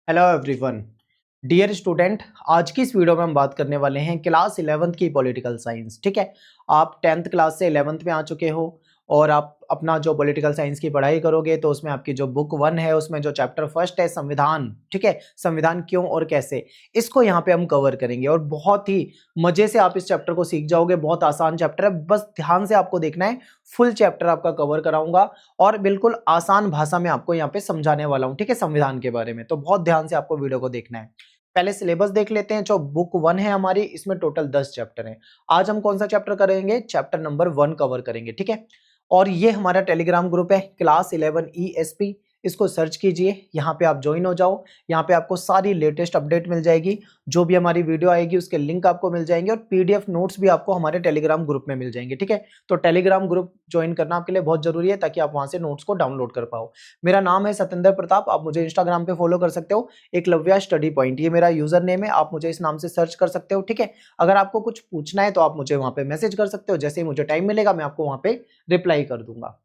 Hello everyone. Dear student, आज की इस वीडियो में हम बात करने वाले हैं क्लास 11th की पॉलिटिकल साइंस। ठीक है, आप 10th क्लास से 11th में आ चुके हो और आप अपना जो पॉलिटिकल साइंस की पढ़ाई करोगे तो उसमें आपकी जो बुक 1 है उसमें जो चैप्टर फर्स्ट है संविधान, ठीक है, संविधान क्यों और कैसे, इसको यहाँ पे हम कवर करेंगे और बहुत ही मजे से आप इस चैप्टर को सीख जाओगे। बहुत आसान चैप्टर है, बस ध्यान से आपको देखना है। फुल चैप्टर आपका कवर कराऊंगा और बिल्कुल आसान भाषा में आपको यहाँ पे समझाने वाला हूँ, ठीक है, संविधान के बारे में। तो बहुत ध्यान से आपको वीडियो को देखना है। पहले सिलेबस देख लेते हैं। जो बुक 1 है हमारी, इसमें टोटल 10 चैप्टर हैं। आज हम कौन सा चैप्टर करेंगे? चैप्टर नंबर 1 कवर करेंगे, ठीक है। और ये हमारा टेलीग्राम ग्रुप है क्लास 11 ESP, इसको सर्च कीजिए, यहाँ पे आप ज्वाइन हो जाओ। यहाँ पे आपको सारी लेटेस्ट अपडेट मिल जाएगी, जो भी हमारी वीडियो आएगी उसके लिंक आपको मिल जाएंगे और PDF नोट्स भी आपको हमारे टेलीग्राम ग्रुप में मिल जाएंगे, ठीक है। तो टेलीग्राम ग्रुप ज्वाइन करना आपके लिए बहुत जरूरी है ताकि आप वहां से नोट्स को डाउनलोड कर पाओ। मेरा नाम है सतेंद्र प्रताप, आप मुझे इंस्टाग्राम पे फॉलो कर सकते हो, एकलव्या स्टडी पॉइंट, ये मेरा यूजर नेम है, आप मुझे इस नाम से सर्च कर सकते हो, ठीक है। अगर आपको कुछ पूछना है तो आप मुझे वहां पे मैसेज कर सकते हो, जैसे ही मुझे टाइम मिलेगा मैं आपको वहां पे रिप्लाई कर दूंगा।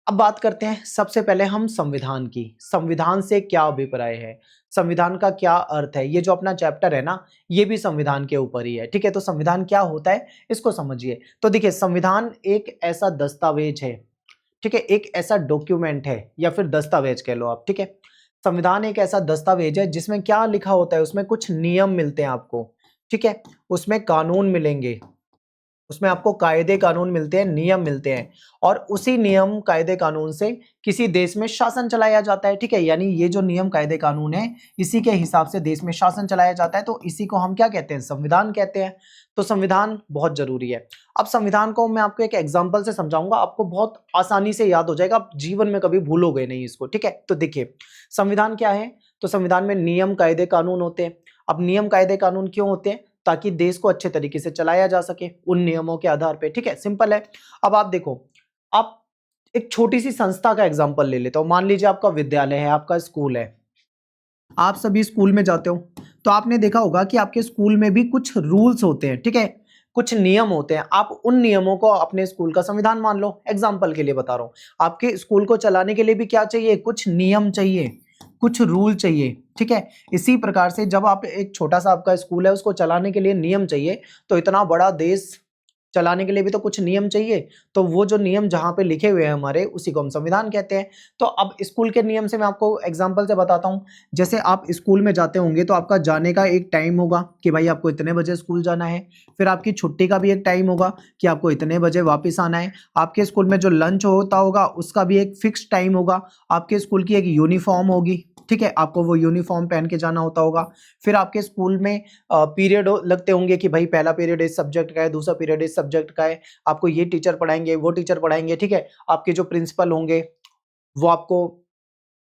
अब बात करते हैं सबसे पहले हम संविधान की। संविधान से क्या अभिप्राय है, संविधान का क्या अर्थ है, ये जो अपना चैप्टर है ना, ये भी संविधान के ऊपर ही है, ठीक है। तो संविधान क्या होता है इसको समझिए। तो देखिए, संविधान एक ऐसा दस्तावेज है, ठीक है, एक ऐसा डॉक्यूमेंट है या फिर दस्तावेज कह लो आप, ठीक है। संविधान एक ऐसा दस्तावेज है जिसमें क्या लिखा होता है, उसमें कुछ नियम मिलते हैं आपको, ठीक है, उसमें कानून मिलेंगे, उसमें आपको कायदे कानून मिलते हैं, नियम मिलते हैं और उसी नियम कायदे कानून से किसी देश में शासन चलाया जाता है, ठीक है। यानी ये जो नियम कायदे कानून है, इसी के हिसाब से देश में शासन चलाया जाता है, तो इसी को हम क्या कहते हैं? संविधान कहते हैं। तो संविधान बहुत जरूरी है। अब संविधान को मैं आपको एक एग्जाम्पल से समझाऊंगा, आपको बहुत आसानी से याद हो जाएगा, आप जीवन में कभी भूलोगे नहीं इसको, ठीक है। तो देखिए, संविधान क्या है? तो संविधान में नियम कायदे कानून होते हैं। अब नियम कायदे कानून क्यों होते हैं? ताकि देश को अच्छे तरीके से चलाया जा सके उन नियमों के आधार पे, ठीक है, सिंपल है। अब आप देखो, आप एक छोटी सी संस्था का एग्जांपल ले लेता हूं। मान लीजिए आपका विद्यालय है, आपका स्कूल है, आप सभी स्कूल में जाते हो, तो आपने देखा होगा कि आपके स्कूल में भी कुछ रूल्स होते हैं, ठीक है, कुछ नियम होते हैं। आप उन नियमों को अपने स्कूल का संविधान मान लो, एग्जाम्पल के लिए बता रहा हूं। आपके स्कूल को चलाने के लिए भी क्या चाहिए? कुछ नियम चाहिए, कुछ रूल चाहिए, ठीक है। इसी प्रकार से जब आप एक छोटा सा आपका स्कूल है, उसको चलाने के लिए नियम चाहिए, तो इतना बड़ा देश चलाने के लिए भी तो कुछ नियम चाहिए। तो वो जो नियम जहाँ पे लिखे हुए हैं हमारे, उसी को हम संविधान कहते हैं। तो अब स्कूल के नियम से मैं आपको एग्जांपल से बताता हूँ। जैसे आप स्कूल में जाते होंगे तो आपका जाने का एक टाइम होगा कि भाई आपको इतने बजे स्कूल जाना है। फिर आपकी छुट्टी का भी एक टाइम होगा कि आपको इतने बजे वापस आना है। आपके स्कूल में जो लंच होता होगा उसका भी एक फिक्स टाइम होगा। आपके स्कूल की एक यूनिफॉर्म होगी, ठीक है, आपको वो यूनिफॉर्म पहन के जाना होता होगा। फिर आपके स्कूल में पीरियड लगते होंगे कि भाई पहला पीरियड इस सब्जेक्ट का है, दूसरा पीरियड इस सब्जेक्ट का है, आपको ये टीचर पढ़ाएंगे, वो टीचर पढ़ाएंगे, ठीक है। आपके जो प्रिंसिपल होंगे वो आपको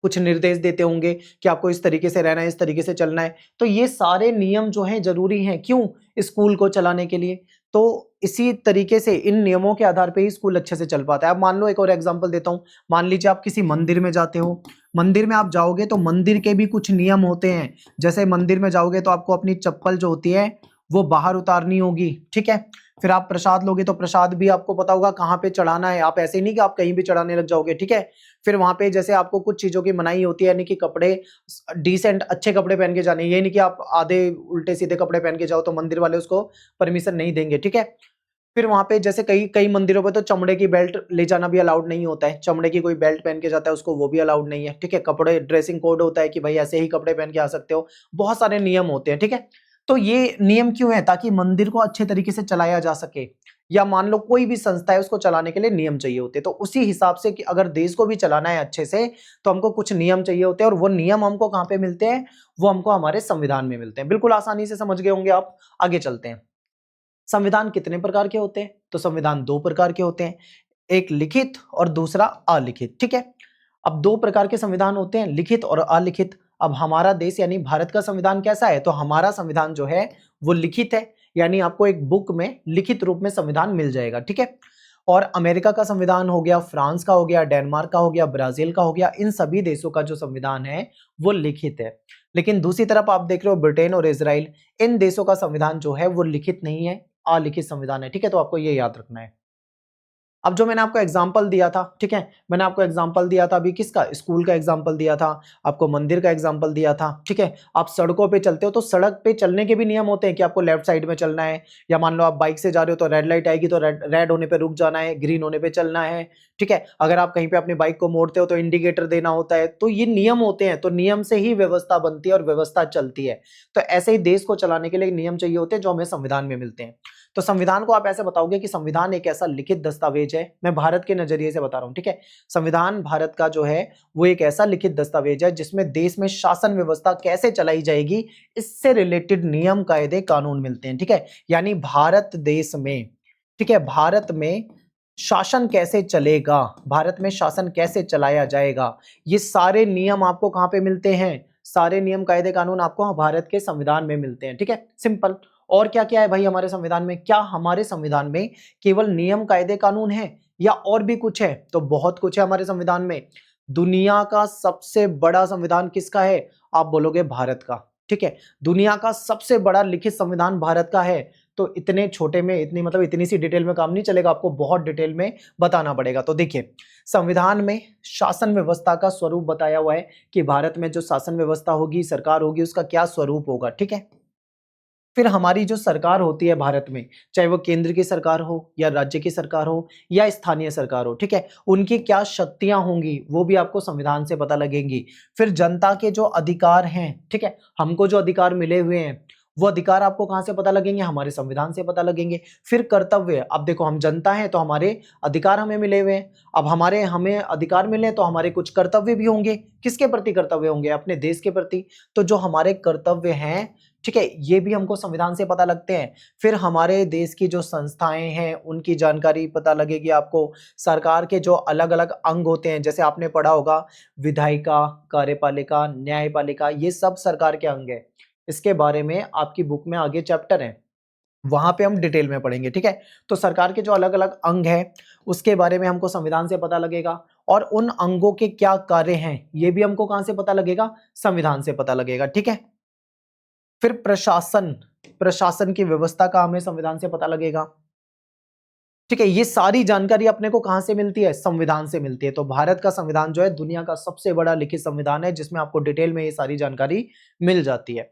कुछ निर्देश देते होंगे कि आपको इस तरीके से रहना है, इस तरीके से चलना है। तो ये सारे नियम जो हैं जरूरी हैं, क्यों? स्कूल को चलाने के लिए। तो इसी तरीके से इन नियमों के आधार पे ही स्कूल अच्छे से चल पाता है। अब मान लो एक और एग्जांपल देता हूं। मान लीजिए आप किसी मंदिर में जाते हो, मंदिर में आप जाओगे तो मंदिर के भी कुछ नियम होते हैं। जैसे मंदिर में जाओगे तो आपको अपनी चप्पल जो होती है वो बाहर उतारनी होगी, ठीक है। फिर आप प्रसाद लोगे तो प्रसाद भी आपको पता होगा कहाँ पे चढ़ाना है। आप ऐसे ही नहीं कि आप कहीं भी चढ़ाने लग जाओगे, ठीक है। फिर वहां पे जैसे आपको कुछ चीजों की मनाही होती है, यानी कि कपड़े डिसेंट अच्छे कपड़े पहन के जाने, ये नहीं कि आप आधे उल्टे सीधे कपड़े पहन के जाओ तो मंदिर वाले उसको परमिशन नहीं देंगे, ठीक है। फिर वहां पे जैसे कई कई मंदिरों पे तो चमड़े की बेल्ट ले जाना भी अलाउड नहीं होता है। चमड़े की कोई बेल्ट पहन के जाता है उसको, वो भी अलाउड नहीं है, ठीक है। कपड़े ड्रेसिंग कोड होता है कि भाई ऐसे ही कपड़े पहन के आ सकते हो। बहुत सारे नियम होते हैं, ठीक है। तो ये नियम क्यों है? ताकि मंदिर को अच्छे तरीके से चलाया जा सके। या मान लो कोई भी संस्था है, उसको चलाने के लिए नियम चाहिए होते हैं। तो उसी हिसाब से कि अगर देश को भी चलाना है अच्छे से तो हमको कुछ नियम चाहिए होते हैं, और वो नियम हमको कहाँ पे मिलते हैं? वो हमको हमारे संविधान में मिलते हैं। बिल्कुल आसानी से समझ गए होंगे आप। आगे चलते हैं। संविधान कितने प्रकार के होते हैं? तो संविधान दो प्रकार के होते हैं, एक लिखित और दूसरा अलिखित, ठीक है। अब दो प्रकार के संविधान होते हैं, लिखित और अलिखित। अब हमारा देश यानी भारत का संविधान कैसा है? तो हमारा संविधान जो है वो लिखित है, यानी आपको एक बुक में लिखित रूप में संविधान मिल जाएगा, ठीक है। और अमेरिका का संविधान हो गया, फ्रांस का हो गया, डेनमार्क का हो गया, ब्राजील का हो गया, इन सभी देशों का जो संविधान है वो लिखित है। लेकिन दूसरी तरफ आप देख रहे हो ब्रिटेन और इजराइल, इन देशों का संविधान जो है वो लिखित नहीं है, अलिखित संविधान है, ठीक है। तो आपको ये याद रखना है। अब जो मैंने आपको एग्जाम्पल दिया था, ठीक है, मैंने आपको एग्जाम्पल दिया था अभी किसका, स्कूल का एग्जाम्पल दिया था, आपको मंदिर का एग्जाम्पल दिया था, ठीक है। आप सड़कों पे चलते हो तो सड़क पे चलने के भी नियम होते हैं कि आपको लेफ्ट साइड में चलना है, या मान लो आप बाइक से जा रहे हो तो रेड लाइट आएगी तो रेड होने पे रुक जाना है, ग्रीन होने पे चलना है, ठीक है। अगर आप कहीं पे अपनी बाइक को मोड़ते हो तो इंडिकेटर देना होता है। तो ये नियम होते हैं, तो नियम से ही व्यवस्था बनती है और व्यवस्था चलती है। तो ऐसे ही देश को चलाने के लिए नियम चाहिए होते हैं जो हमें संविधान में मिलते हैं। तो संविधान को आप ऐसे बताओगे कि संविधान एक ऐसा लिखित दस्तावेज है, मैं भारत के नजरिए से बता रहा हूं, ठीक है। संविधान भारत का जो है वो एक ऐसा लिखित दस्तावेज है जिसमें देश में शासन व्यवस्था कैसे चलाई जाएगी इससे रिलेटेड नियम, कायदे, कानून मिलते हैं, ठीक है। यानी भारत देश में, ठीक है, भारत में शासन कैसे चलेगा, भारत में शासन कैसे चलाया जाएगा, ये सारे नियम आपको कहां पे मिलते हैं, सारे नियम, कायदे, कानून आपको भारत के संविधान में मिलते हैं, ठीक है, सिंपल। और क्या क्या है भाई हमारे संविधान में, क्या हमारे संविधान में केवल नियम, कायदे, कानून है या और भी कुछ है? तो बहुत कुछ है हमारे संविधान में। दुनिया का सबसे बड़ा संविधान किसका है? आप बोलोगे भारत का, ठीक है। दुनिया का सबसे बड़ा लिखित संविधान भारत का है। तो इतने छोटे में इतनी मतलब इतनी सी डिटेल में काम नहीं चलेगा, आपको बहुत डिटेल में बताना पड़ेगा। तो देखिए, संविधान में शासन व्यवस्था का स्वरूप बताया हुआ है कि भारत में जो शासन व्यवस्था होगी, सरकार होगी, उसका क्या स्वरूप होगा, ठीक है। फिर हमारी जो सरकार होती है भारत में, चाहे वो केंद्र की सरकार हो या राज्य की सरकार हो या स्थानीय सरकार हो, ठीक है, उनकी क्या शक्तियां होंगी वो भी आपको संविधान से पता लगेंगी। फिर जनता के जो अधिकार हैं, ठीक है, हमको जो अधिकार मिले हुए हैं वो अधिकार आपको कहां से पता लगेंगे? हमारे संविधान से पता लगेंगे। फिर कर्तव्य, अब देखो हम जनता हैं तो हमारे अधिकार हमें मिले हुए हैं। अब हमें अधिकार मिले तो हमारे कुछ कर्तव्य भी होंगे। किसके प्रति कर्तव्य होंगे? अपने देश के प्रति। तो जो हमारे कर्तव्य हैं, ठीक है, ये भी हमको संविधान से पता लगते हैं। फिर हमारे देश की जो संस्थाएं हैं उनकी जानकारी पता लगेगी आपको। सरकार के जो अलग अलग अंग होते हैं, जैसे आपने पढ़ा होगा विधायिका, कार्यपालिका, न्यायपालिका, ये सब सरकार के अंग है। इसके बारे में आपकी बुक में आगे चैप्टर है, वहां पे हम डिटेल में पढ़ेंगे, ठीक है। तो सरकार के जो अलग अलग अंग है उसके बारे में हमको संविधान से पता लगेगा, और उन अंगों के क्या कार्य हैं ये भी हमको कहां से पता लगेगा? संविधान से पता लगेगा, ठीक है। फिर प्रशासन, प्रशासन की व्यवस्था का हमें संविधान से पता लगेगा, ठीक है। ये सारी जानकारी अपने को कहां से मिलती है? संविधान से मिलती है। तो भारत का संविधान जो है दुनिया का सबसे बड़ा लिखित संविधान है जिसमें आपको डिटेल में ये सारी जानकारी मिल जाती है।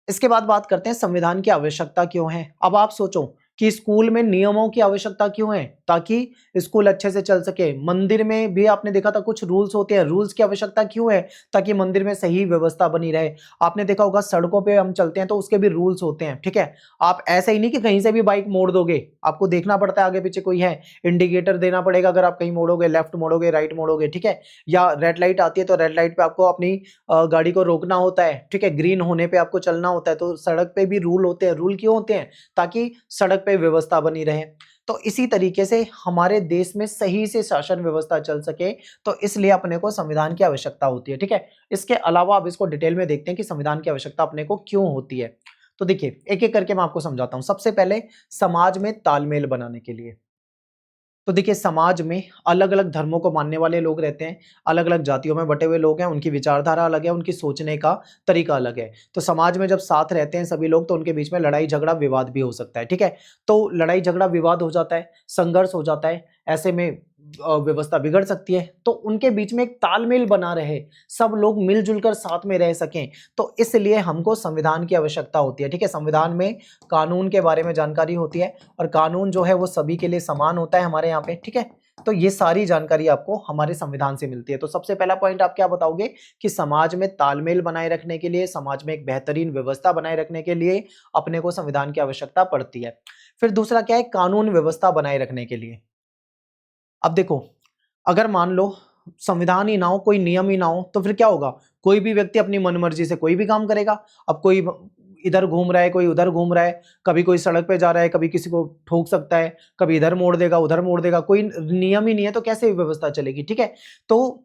इसके बाद बात करते हैं संविधान की आवश्यकता क्यों है। अब आप सोचो कि स्कूल में नियमों की आवश्यकता क्यों है? ताकि स्कूल अच्छे से चल सके। मंदिर में भी आपने देखा था कुछ रूल्स होते हैं, रूल्स की आवश्यकता क्यों है? ताकि मंदिर में सही व्यवस्था बनी रहे। आपने देखा होगा सड़कों पे हम चलते हैं तो उसके भी रूल्स होते हैं, ठीक है। आप ऐसा ही नहीं कि कहीं से भी बाइक मोड़ दोगे, आपको देखना पड़ता है आगे पीछे कोई है, इंडिकेटर देना पड़ेगा अगर आप कहीं मोड़ोगे, लेफ्ट मोड़ोगे, राइट मोड़ोगे, ठीक है। या रेड लाइट आती है तो रेड लाइट पे आपको अपनी गाड़ी को रोकना होता है, ठीक है, ग्रीन होने पे आपको चलना होता है। तो सड़क पे भी रूल होते हैं। रूल क्यों होते हैं? ताकि सड़क पे व्यवस्था बनी रहे। तो इसी तरीके से हमारे देश में सही से शासन व्यवस्था चल सके, तो इसलिए अपने को संविधान की आवश्यकता होती है, ठीक है। इसके अलावा अब इसको डिटेल में देखते हैं कि संविधान की आवश्यकता अपने को क्यों होती है। तो देखिए, एक एक करके मैं आपको समझाता हूं। सबसे पहले समाज में तालमेल बनाने के लिए। तो देखिए, समाज में अलग अलग धर्मों को मानने वाले लोग रहते हैं, अलग अलग जातियों में बटे हुए लोग हैं, उनकी विचारधारा अलग है, उनकी सोचने का तरीका अलग है। तो समाज में जब साथ रहते हैं सभी लोग तो उनके बीच में लड़ाई झगड़ा विवाद भी हो सकता है, ठीक है। तो लड़ाई झगड़ा विवाद हो जाता है, संघर्ष हो जाता है, ऐसे में व्यवस्था बिगड़ सकती है। तो उनके बीच में एक तालमेल बना रहे, सब लोग मिलजुल कर साथ में रह सकें, तो इसलिए हमको संविधान की आवश्यकता होती है, ठीक है। संविधान में कानून के बारे में जानकारी होती है, और कानून जो है वो सभी के लिए समान होता है हमारे यहाँ पे, ठीक है। तो ये सारी जानकारी आपको हमारे संविधान से मिलती है। तो सबसे पहला पॉइंट आप क्या बताओगे कि समाज में तालमेल बनाए रखने के लिए, समाज में एक बेहतरीन व्यवस्था बनाए रखने के लिए अपने को संविधान की आवश्यकता पड़ती है। फिर दूसरा क्या है? कानून व्यवस्था बनाए रखने के लिए। अब देखो, अगर मान लो संविधान ही ना हो, कोई नियम ही ना हो, तो फिर क्या होगा? कोई भी व्यक्ति अपनी मनमर्जी से कोई भी काम करेगा। अब कोई इधर घूम रहा है, कोई उधर घूम रहा है, कभी कोई सड़क पे जा रहा है, कभी किसी को ठोक सकता है, कभी इधर मोड़ देगा, उधर मोड़ देगा। कोई नियम ही नहीं है तो कैसे व्यवस्था चलेगी, ठीक है। तो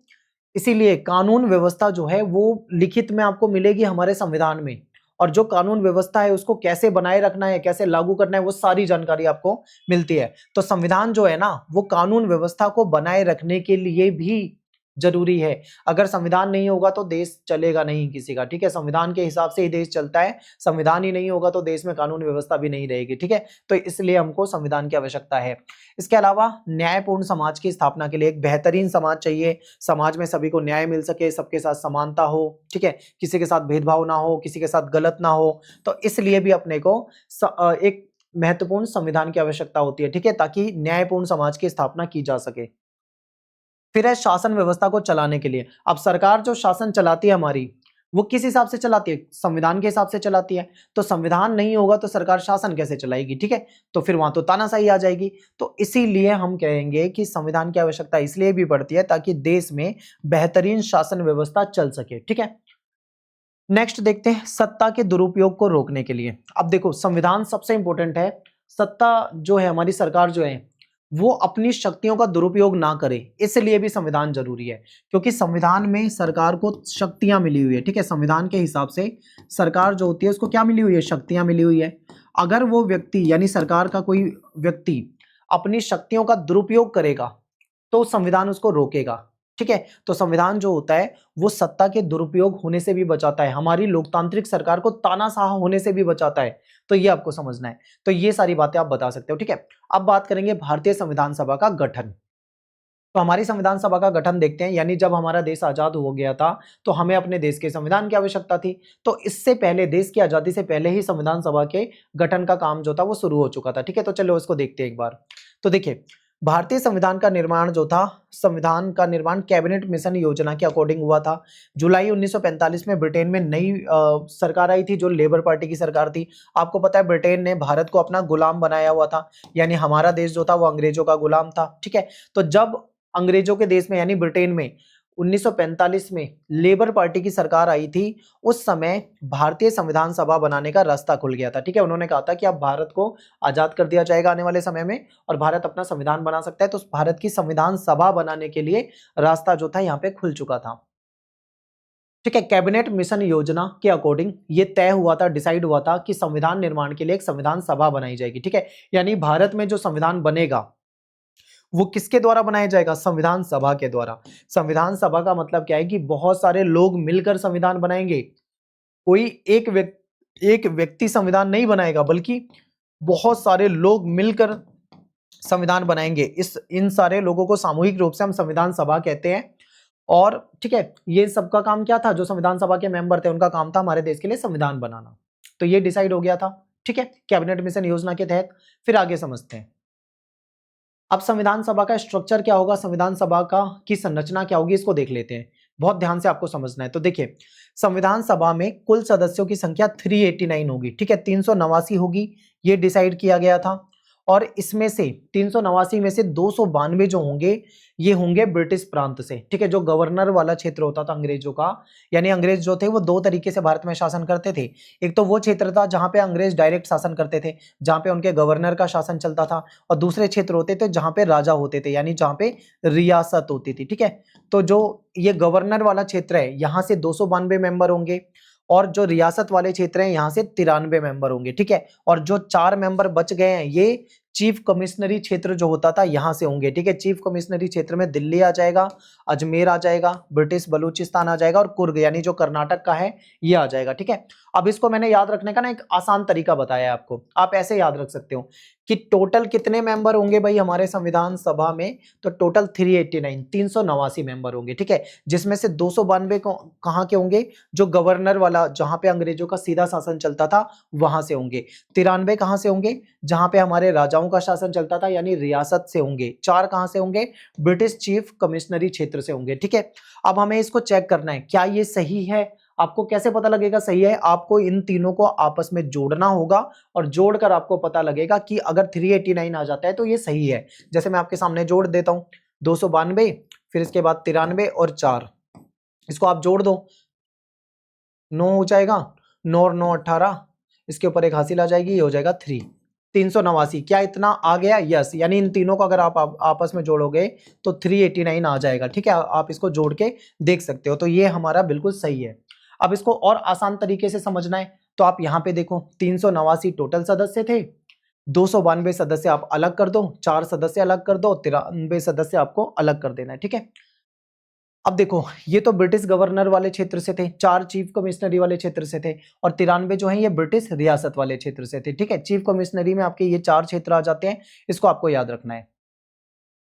इसीलिए कानून व्यवस्था जो है वो लिखित में आपको मिलेगी हमारे संविधान में, और जो कानून व्यवस्था है उसको कैसे बनाए रखना है, कैसे लागू करना है, वो सारी जानकारी आपको मिलती है। तो संविधान जो है ना वो कानून व्यवस्था को बनाए रखने के लिए भी जरूरी है। अगर संविधान नहीं होगा तो देश चलेगा नहीं किसी का, ठीक है। संविधान के हिसाब से ही देश चलता है, संविधान ही नहीं होगा तो देश में कानून व्यवस्था भी नहीं रहेगी, ठीक है। तो इसलिए हमको संविधान की आवश्यकता है। इसके अलावा न्यायपूर्ण समाज की स्थापना के लिए एक बेहतरीन समाज चाहिए, समाज में सभी को न्याय मिल सके, सबके साथ समानता हो, ठीक है, किसी के साथ भेदभाव ना हो, किसी के साथ गलत ना हो। तो इसलिए भी अपने को एक महत्वपूर्ण संविधान की आवश्यकता होती है, ठीक है, ताकि न्यायपूर्ण समाज की स्थापना की जा सके। फिर है शासन व्यवस्था को चलाने के लिए। अब सरकार जो शासन चलाती है हमारी, वो किस हिसाब से चलाती है? संविधान के हिसाब से चलाती है। तो संविधान नहीं होगा तो सरकार शासन कैसे चलाएगी, ठीक है। तो फिर वहां तो तानाशाही आ जाएगी। तो इसीलिए हम कहेंगे कि संविधान की आवश्यकता इसलिए भी पड़ती है ताकि देश में बेहतरीन शासन व्यवस्था चल सके, ठीक है। नेक्स्ट देखते हैं सत्ता के दुरुपयोग को रोकने के लिए। अब देखो, संविधान सबसे इंपॉर्टेंट है। सत्ता जो है, हमारी सरकार जो है, वो अपनी शक्तियों का दुरुपयोग ना करे, इसलिए भी संविधान जरूरी है। क्योंकि संविधान में सरकार को शक्तियां मिली हुई है, ठीक है। संविधान के हिसाब से सरकार जो होती है उसको क्या मिली हुई है? शक्तियां मिली हुई है। अगर वो व्यक्ति यानी सरकार का कोई व्यक्ति अपनी शक्तियों का दुरुपयोग करेगा तो संविधान उसको रोकेगा, ठीक है। तो संविधान जो होता है वो सत्ता के दुरुपयोग होने से भी बचाता है, हमारी लोकतांत्रिक सरकार को तानाशाह होने से भी बचाता है। तो ये आपको समझना है। तो ये सारी बातें आप बता सकते हो, ठीक है। अब बात करेंगे भारतीय संविधान सभा का गठन। तो हमारी संविधान सभा का गठन देखते हैं। यानी जब हमारा देश आजाद हो गया था तो हमें अपने देश के संविधान की आवश्यकता थी। तो इससे पहले, देश की आजादी से पहले ही संविधान सभा के गठन का काम जो था वो शुरू हो चुका था, ठीक है। तो चलो इसको देखते हैं एक बार। तो देखिए, भारतीय संविधान का निर्माण जो था, संविधान का निर्माण कैबिनेट मिशन योजना के अकॉर्डिंग हुआ था। जुलाई 1945 में ब्रिटेन में नई सरकार आई थी जो लेबर पार्टी की सरकार थी। आपको पता है ब्रिटेन ने भारत को अपना गुलाम बनाया हुआ था, यानी हमारा देश जो था वो अंग्रेजों का गुलाम था, ठीक है। तो जब अंग्रेजों के देश में यानी ब्रिटेन में 1945 में लेबर पार्टी की सरकार आई थी, उस समय भारतीय संविधान सभा बनाने का रास्ता खुल गया था, ठीक है। उन्होंने कहा था कि अब भारत को आजाद कर दिया जाएगा आने वाले समय में और भारत अपना संविधान बना सकता है। तो उस भारत की संविधान सभा बनाने के लिए रास्ता जो था यहाँ पे खुल चुका था, ठीक है। कैबिनेट मिशन योजना के अकॉर्डिंग ये तय हुआ था, डिसाइड हुआ था कि संविधान निर्माण के लिए एक संविधान सभा बनाई जाएगी, ठीक है। यानी भारत में जो संविधान बनेगा वो किसके द्वारा बनाया जाएगा? संविधान सभा के द्वारा। संविधान सभा का मतलब क्या है कि बहुत सारे लोग मिलकर संविधान बनाएंगे। कोई एक व्यक्ति संविधान नहीं बनाएगा, बल्कि बहुत सारे लोग मिलकर संविधान बनाएंगे। इन सारे लोगों को सामूहिक रूप से हम संविधान सभा कहते हैं। और ठीक है, ये सबका काम क्या था? जो संविधान सभा के मेंबर थे उनका काम था हमारे देश के लिए संविधान बनाना। तो ये डिसाइड हो गया था, ठीक है, कैबिनेट मिशन योजना के तहत। फिर आगे समझते हैं। अब संविधान सभा का स्ट्रक्चर क्या होगा, संविधान सभा का की संरचना क्या होगी, इसको देख लेते हैं। बहुत ध्यान से आपको समझना है। तो देखिए, संविधान सभा में कुल सदस्यों की संख्या 389 होगी, ठीक है, 389 होगी, ये डिसाइड किया गया था। और इसमें से 389 में से 292 जो होंगे ये होंगे ब्रिटिश प्रांत से, ठीक है, जो गवर्नर वाला क्षेत्र होता था अंग्रेजों का। यानी अंग्रेज जो थे वो दो तरीके से भारत में शासन करते थे। एक तो वो क्षेत्र था जहां पे अंग्रेज डायरेक्ट शासन करते थे, जहां पे उनके गवर्नर का शासन चलता था, और दूसरे क्षेत्र होते थे जहां पे राजा होते थे, यानी जहां पे रियासत होती थी, ठीक है। तो जो ये गवर्नर वाला क्षेत्र है यहाँ से 292 मेंबर होंगे, और जो रियासत वाले क्षेत्र हैं यहाँ से 93 मेंबर होंगे, ठीक है। और जो 4 मेंबर बच गए हैं ये चीफ कमिश्नरी क्षेत्र जो होता था यहाँ से होंगे, ठीक है। चीफ कमिश्नरी क्षेत्र में दिल्ली आ जाएगा, अजमेर आ जाएगा, ब्रिटिश बलूचिस्तान आ जाएगा, और कुर्ग यानी जो कर्नाटक का है ये आ जाएगा, ठीक है। अब इसको मैंने याद रखने का ना एक आसान तरीका बताया है आपको, आप ऐसे याद रख सकते हो कि टोटल कितने मेंबर होंगे भाई हमारे संविधान सभा में। तो टोटल 389 389 मेंबर होंगे, ठीक है, जिसमें से 292 कहाँ के होंगे? जो गवर्नर वाला, जहां पे अंग्रेजों का सीधा शासन चलता था वहां से होंगे। 93 कहां से होंगे? जहां पे हमारे राजाओं का शासन चलता था यानी रियासत से होंगे। 4 कहां से होंगे? ब्रिटिश चीफ कमिश्नरी क्षेत्र से होंगे, ठीक है। अब हमें इसको चेक करना है, क्या ये सही है? आपको कैसे पता लगेगा सही है? आपको इन तीनों को आपस में जोड़ना होगा, और जोड़कर आपको पता लगेगा कि अगर 389 आ जाता है तो ये सही है। जैसे मैं आपके सामने जोड़ देता हूं, 292, फिर इसके बाद 93 और 4, इसको आप जोड़ दो, 9 हो जाएगा, 9 और 9 18, इसके ऊपर एक हासिल आ जाएगी, ये हो जाएगा 3, 389। क्या इतना आ गया? यस, यानी इन तीनों को अगर आप आपस में जोड़ोगे तो 389 आ जाएगा, ठीक है। आप इसको जोड़ के देख सकते हो, तो ये हमारा बिल्कुल सही है। अब इसको और आसान तरीके से समझना है तो आप यहाँ पे देखो, 389 टोटल सदस्य थे, 292 सदस्य आप अलग कर दो, 4 सदस्य अलग कर दो, 93 सदस्य आपको अलग कर देना है, ठीक है। अब देखो, ये तो ब्रिटिश गवर्नर वाले क्षेत्र से थे, 4 चीफ कमिश्नरी वाले क्षेत्र से थे, और 93 जो है ये ब्रिटिश रियासत वाले क्षेत्र से थे। ठीक है, चीफ कमिश्नरी में आपके ये 4 क्षेत्र आ जाते हैं, इसको आपको याद रखना है।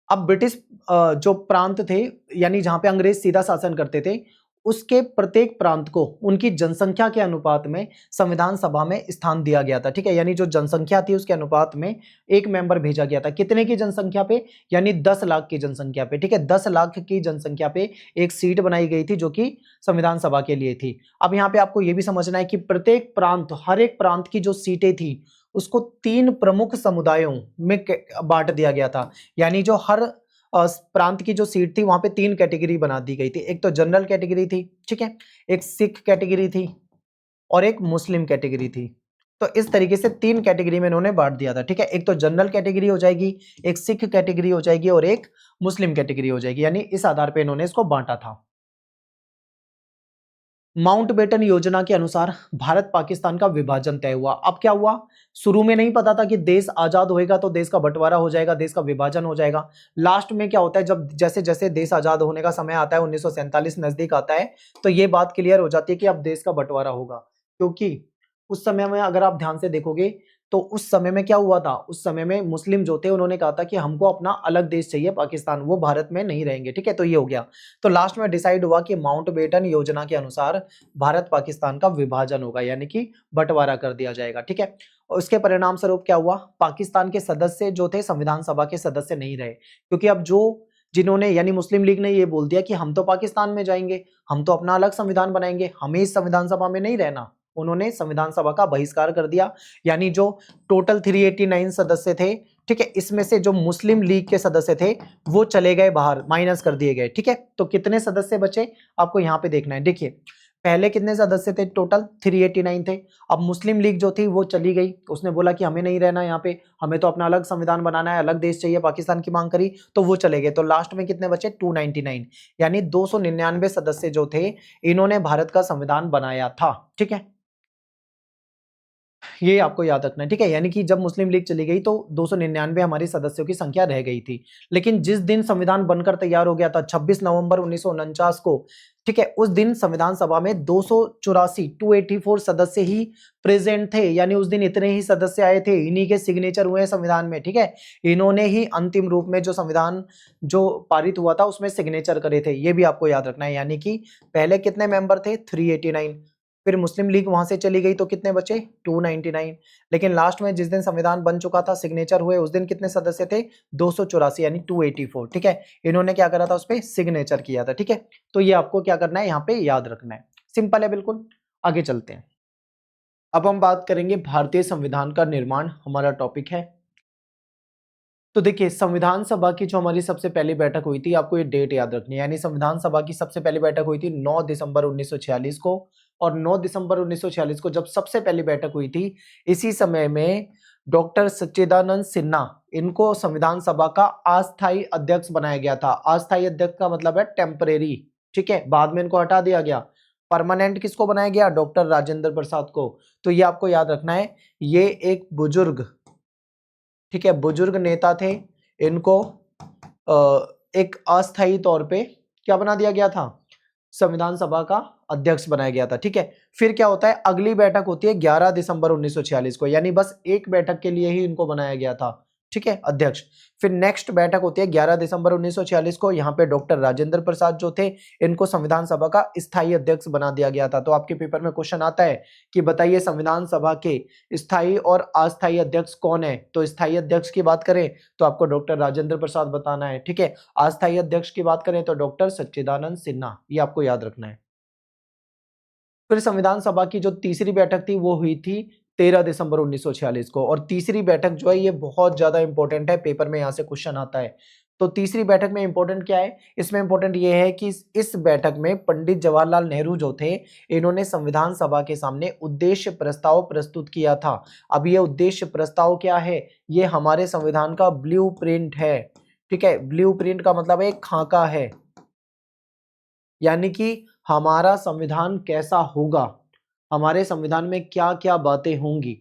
अब ब्रिटिश जो प्रांत थे, यानी जहां पे अंग्रेज सीधा शासन करते थे, उसके प्रत्येक प्रांत को उनकी जनसंख्या के अनुपात में संविधान सभा में स्थान दिया गया था। ठीक है, यानी जो जनसंख्या थी उसके अनुपात में एक मेंबर भेजा गया था। कितने की जनसंख्या पे? यानी 10 लाख की जनसंख्या पे। ठीक है, 10 लाख की जनसंख्या पे एक सीट बनाई गई थी जो कि संविधान सभा के लिए थी। अब यहाँ पे आपको यह भी समझना है कि प्रत्येक प्रांत, हर एक प्रांत की जो सीटें थी उसको 3 प्रमुख समुदायों में बांट दिया गया था। यानी जो हर प्रांत की जो सीट थी वहां पे 3 कैटेगरी बना दी गई थी। एक तो जनरल कैटेगरी थी, ठीक है, एक सिख कैटेगरी थी और एक मुस्लिम कैटेगरी थी। तो इस तरीके से 3 कैटेगरी में इन्होंने बांट दिया था। ठीक है, एक तो जनरल कैटेगरी हो जाएगी, एक सिख कैटेगरी हो जाएगी और एक मुस्लिम कैटेगरी हो जाएगी। यानी इस आधार पर इन्होंने इसको बांटा था। माउंटबेटन योजना के अनुसार भारत पाकिस्तान का विभाजन तय हुआ। अब क्या हुआ? शुरू में नहीं पता था कि देश आजाद होएगा तो देश का बंटवारा हो जाएगा, देश का विभाजन हो जाएगा। लास्ट में क्या होता है, जब जैसे जैसे देश आजाद होने का समय आता है, 1947 नजदीक आता है, तो ये बात क्लियर हो जाती है कि अब देश का बंटवारा होगा। क्योंकि उस समय में अगर आप ध्यान से देखोगे तो उस समय में क्या हुआ था, उस समय में मुस्लिम जो थे उन्होंने कहा था कि हमको अपना अलग देश चाहिए पाकिस्तान, वो भारत में नहीं रहेंगे। ठीक है, तो ये हो गया। तो लास्ट में डिसाइड हुआ कि माउंटबेटन योजना के अनुसार भारत पाकिस्तान का विभाजन होगा, यानी कि बंटवारा कर दिया जाएगा। ठीक है, और उसके परिणाम स्वरूप क्या हुआ, पाकिस्तान के सदस्य जो थे संविधान सभा के सदस्य नहीं रहे। क्योंकि अब जो जिन्होंने, यानी मुस्लिम लीग ने ये बोल दिया कि हम तो पाकिस्तान में जाएंगे, हम तो अपना अलग संविधान बनाएंगे, हमें इस संविधान सभा में नहीं रहना। उन्होंने संविधान सभा का बहिष्कार कर दिया। यानी जो टोटल 389 सदस्य थे, ठीक है, इसमें से जो मुस्लिम लीग के सदस्य थे वो चले गए बाहर, माइनस कर दिए गए। ठीक है, तो कितने सदस्य बचे आपको यहाँ पे देखना है। देखिए, पहले कितने सदस्य थे? टोटल 389 थे। अब मुस्लिम लीग जो थी वो चली गई, उसने बोला कि हमें नहीं रहना यहाँ पे, हमें तो अपना अलग संविधान बनाना है, अलग देश चाहिए, पाकिस्तान की मांग करी, तो वो चले गए। तो लास्ट में कितने बचे? 299। यानी 299 सदस्य जो थे इन्होंने भारत का संविधान बनाया था। ठीक है, ये आपको याद रखना है। ठीक है, यानी कि जब मुस्लिम लीग चली गई तो 299 हमारी सदस्यों की संख्या रह गई थी। लेकिन जिस दिन संविधान बनकर तैयार हो गया था 26 नवंबर 1949 को, ठीक है, उस दिन संविधान सभा में 284 सदस्य ही प्रेजेंट थे। यानी उस दिन इतने ही सदस्य आए थे, इन्हीं के सिग्नेचर हुए संविधान में। ठीक है, इन्होंने ही अंतिम रूप में जो संविधान जो पारित हुआ था उसमें सिग्नेचर करे थे, ये भी आपको याद रखना है। यानी कि पहले कितने मेंबर थे? 389। फिर मुस्लिम लीग वहां से चली गई तो कितने बचे? 299। लेकिन लास्ट में जिस दिन संविधान बन चुका था, सिग्नेचर हुए, उस दिन कितने सदस्य थे? 284, यानी 284। ठीक है, इन्होंने क्या करा था? उस पर सिग्नेचर किया था। ठीक है, तो ये आपको क्या करना है, यहाँ पे याद रखना है। सिंपल है बिल्कुल। आगे चलते हैं। अब हम बात करेंगे भारतीय संविधान का निर्माण, हमारा टॉपिक है। तो देखिए, संविधान सभा की जो हमारी सबसे पहली बैठक हुई थी, आपको ये डेट याद रखनी है। यानी संविधान सभा की सबसे पहली बैठक हुई थी 9 दिसंबर 1946 को। और 9 दिसंबर 1946 को जब सबसे पहली बैठक हुई थी, इसी समय में डॉक्टर सच्चिदानंद सिन्हा, इनको संविधान सभा का अस्थायी अध्यक्ष बनाया गया था। अस्थायी अध्यक्ष का मतलब है टेम्परेरी। ठीक है, बाद में इनको हटा दिया गया। परमानेंट किसको बनाया गया? डॉक्टर राजेंद्र प्रसाद को। तो ये आपको याद रखना है, ये एक बुजुर्ग, ठीक है, बुजुर्ग नेता थे। इनको एक अस्थायी तौर पे क्या बना दिया गया था? संविधान सभा का अध्यक्ष बनाया गया था। ठीक है, फिर क्या होता है, अगली बैठक होती है 11 दिसंबर 1946 को। यानी बस एक बैठक के लिए ही इनको बनाया गया था, ठीक है, अध्यक्ष। फिर नेक्स्ट बैठक होती है 11 दिसंबर 1946 को। यहाँ पे डॉक्टर राजेंद्र प्रसाद जो थे, इनको संविधान सभा का स्थायी अध्यक्ष बना दिया गया था। तो आपके पेपर में क्वेश्चन आता है कि बताइए संविधान सभा के स्थायी और अस्थायी अध्यक्ष कौन है? तो स्थायी अध्यक्ष की बात करें तो आपको डॉक्टर राजेंद्र प्रसाद बताना है। ठीक है, अस्थायी अध्यक्ष की बात करें तो डॉक्टर सच्चिदानंद सिन्हा, ये आपको याद रखना है। फिर संविधान सभा की जो तीसरी बैठक थी वो हुई थी 13 दिसंबर 1946 को। और तीसरी बैठक जो है ये बहुत ज्यादा इंपॉर्टेंट है, पेपर में यहां से क्वेश्चन आता है। तो तीसरी बैठक में इंपॉर्टेंट क्या है? इसमें इंपॉर्टेंट ये है कि इस बैठक में पंडित जवाहरलाल नेहरू जो थे, इन्होंने संविधान सभा के सामने उद्देश्य प्रस्ताव प्रस्तुत किया था। अब ये उद्देश्य प्रस्ताव क्या है? ये हमारे संविधान का ब्लूप्रिंट है। ठीक है, ब्लूप्रिंट का मतलब है खाका है, यानी कि हमारा संविधान कैसा होगा, हमारे संविधान में क्या क्या बातें होंगी,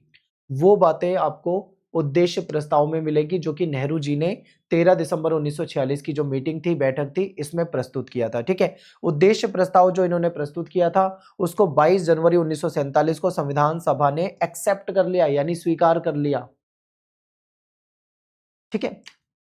वो बातें आपको उद्देश्य प्रस्ताव में मिलेगी, जो कि नेहरू जी ने 13 दिसंबर 1946 की जो मीटिंग थी, बैठक थी, इसमें प्रस्तुत किया था। ठीक है, उद्देश्य प्रस्ताव जो इन्होंने प्रस्तुत किया था उसको 22 जनवरी 1947 को संविधान सभा ने एक्सेप्ट कर लिया, यानी स्वीकार कर लिया। ठीक है,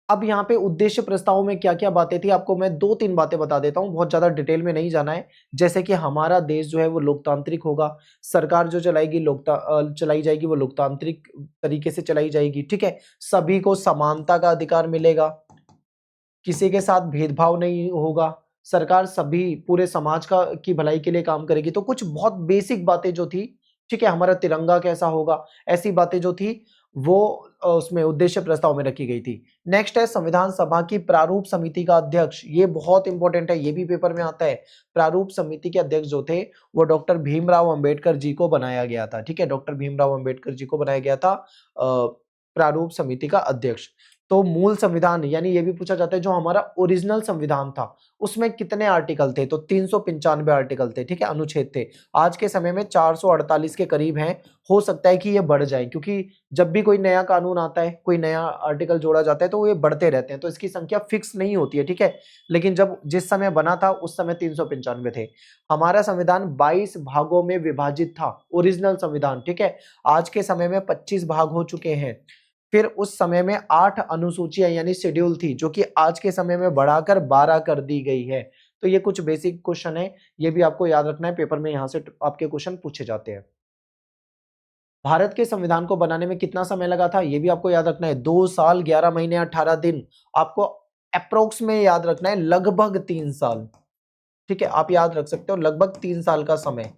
अब यहाँ पे उद्देश्य प्रस्ताव में क्या क्या बातें थी, आपको मैं 2-3 बातें बता देता हूँ, बहुत ज्यादा डिटेल में नहीं जाना है। जैसे कि हमारा देश जो है वो लोकतांत्रिक होगा, सरकार जो चलाई जाएगी वो लोकतांत्रिक तरीके से चलाई जाएगी। ठीक है, सभी को समानता का अधिकार मिलेगा, किसी के साथ भेदभाव नहीं होगा, सरकार सभी पूरे समाज का की भलाई के लिए काम करेगी। तो कुछ बहुत बेसिक बातें जो थी, ठीक है, हमारा तिरंगा कैसा होगा, ऐसी बातें जो थी वो उसमें उद्देश्य प्रस्ताव में रखी गई थी। नेक्स्ट है संविधान सभा की प्रारूप समिति का अध्यक्ष, ये बहुत इंपॉर्टेंट है, ये भी पेपर में आता है। प्रारूप समिति के अध्यक्ष जो थे वो डॉक्टर भीमराव अंबेडकर जी को बनाया गया था। ठीक है, डॉक्टर भीमराव अंबेडकर जी को बनाया गया था प्रारूप समिति का अध्यक्ष। तो मूल संविधान, यानी ये भी पूछा जाता है जो हमारा ओरिजिनल संविधान था उसमें कितने आर्टिकल थे, तो 395 आर्टिकल थे। ठीक है, अनुच्छेद थे। आज के समय में 448 के करीब हैं, हो सकता है कि ये बढ़ जाए, क्योंकि जब भी कोई नया कानून आता है, कोई नया आर्टिकल जोड़ा जाता है तो ये बढ़ते रहते हैं, तो इसकी संख्या फिक्स नहीं होती है। ठीक है, लेकिन जब जिस समय बना था उस समय 395 थे। हमारा संविधान 22 भागों में विभाजित था, ओरिजिनल संविधान। ठीक है, आज के समय में 25 भाग हो चुके हैं। फिर उस समय में 8 अनुसूचियां यानी शेड्यूल थी, जो कि आज के समय में बढ़ाकर 12 कर दी गई है। तो ये कुछ बेसिक क्वेश्चन है, ये भी आपको याद रखना है, पेपर में यहां से आपके क्वेश्चन पूछे जाते हैं। भारत के संविधान को बनाने में कितना समय लगा था, ये भी आपको याद रखना है, 2 साल 11 महीने 18 दिन। आपको अप्रोक्स में याद रखना है, लगभग 3 साल। ठीक है, आप याद रख सकते हो लगभग 3 साल का समय,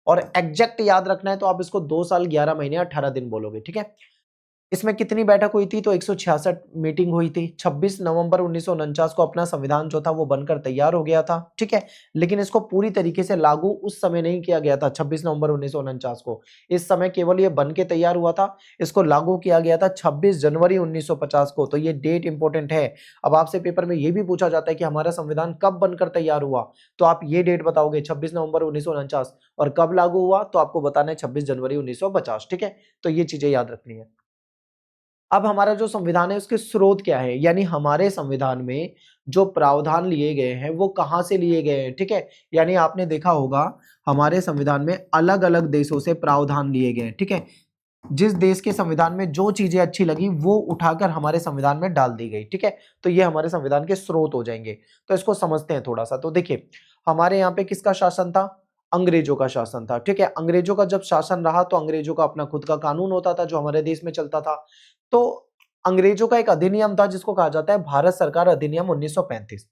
और एग्जैक्ट याद रखना है तो आप इसको 2 साल 11 महीने 18 दिन बोलोगे। ठीक है, इसमें कितनी बैठक हुई थी, तो 166 मीटिंग हुई थी। 26 नवंबर 1949 को अपना संविधान जो था वो बनकर तैयार हो गया था। ठीक है, लेकिन इसको पूरी तरीके से लागू उस समय नहीं किया गया था 26 नवंबर 1949 को। इस समय केवल ये बन के तैयार हुआ था, इसको लागू किया गया था 26 जनवरी 1950 को। तो ये डेट इंपॉर्टेंट है। अब आपसे पेपर में ये भी पूछा जाता है कि हमारा संविधान कब बनकर तैयार हुआ, तो आप ये डेट बताओगे 26 नवंबर 1949, और कब लागू हुआ तो आपको बताना है 26 जनवरी 1950। ठीक है, तो ये चीजें याद रखनी है। अब हमारा जो संविधान है उसके स्रोत क्या है, यानी हमारे संविधान में जो प्रावधान लिए गए हैं वो कहां से लिए गए हैं। ठीक है, यानी आपने देखा होगा हमारे संविधान में अलग अलग देशों से प्रावधान लिए गए हैं। ठीक है, जिस देश के संविधान में जो चीजें अच्छी लगी वो उठाकर हमारे संविधान में डाल दी गई। ठीक है, तो ये हमारे संविधान के स्रोत हो जाएंगे। तो इसको समझते हैं थोड़ा सा। तो देखिए, हमारे यहाँ पे किसका शासन था, अंग्रेजों का शासन था। ठीक है, अंग्रेजों का जब शासन रहा तो अंग्रेजों का अपना खुद का कानून होता था जो हमारे देश में चलता था। तो अंग्रेजों का एक अधिनियम था जिसको कहा जाता है भारत सरकार अधिनियम 1935।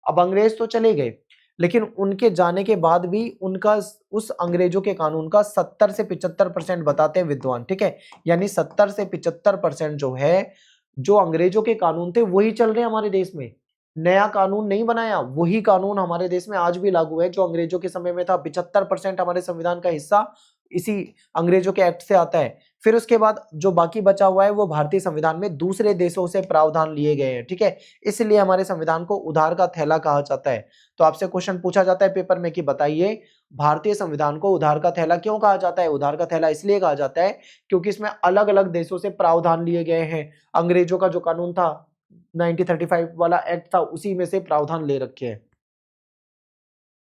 अब अंग्रेज तो चले गए, लेकिन उनके जाने के बाद भी उनका उस अंग्रेजों के कानून का 70 से 75% बताते हैं विद्वान। ठीक है, यानी 70 से 75% जो है, जो अंग्रेजों के कानून थे वही चल रहे हैं हमारे देश में। नया कानून नहीं बनाया, वही कानून हमारे देश में आज भी लागू है जो अंग्रेजों के समय में था। 75% हमारे संविधान का हिस्सा इसी अंग्रेजों के एक्ट से आता है। फिर उसके बाद जो बाकी बचा हुआ है वो भारतीय संविधान में दूसरे देशों से प्रावधान लिए गए हैं। ठीक है, इसलिए हमारे संविधान को उधार का थैला कहा जाता है। तो आपसे क्वेश्चन पूछा जाता है पेपर में कि बताइए भारतीय संविधान को उधार का थैला क्यों कहा जाता है। उधार का थैला इसलिए कहा जाता है क्योंकि इसमें अलग अलग देशों से प्रावधान लिए गए हैं। अंग्रेजों का जो कानून था 1935 वाला एक्ट था, उसी में से प्रावधान ले रखे हैं।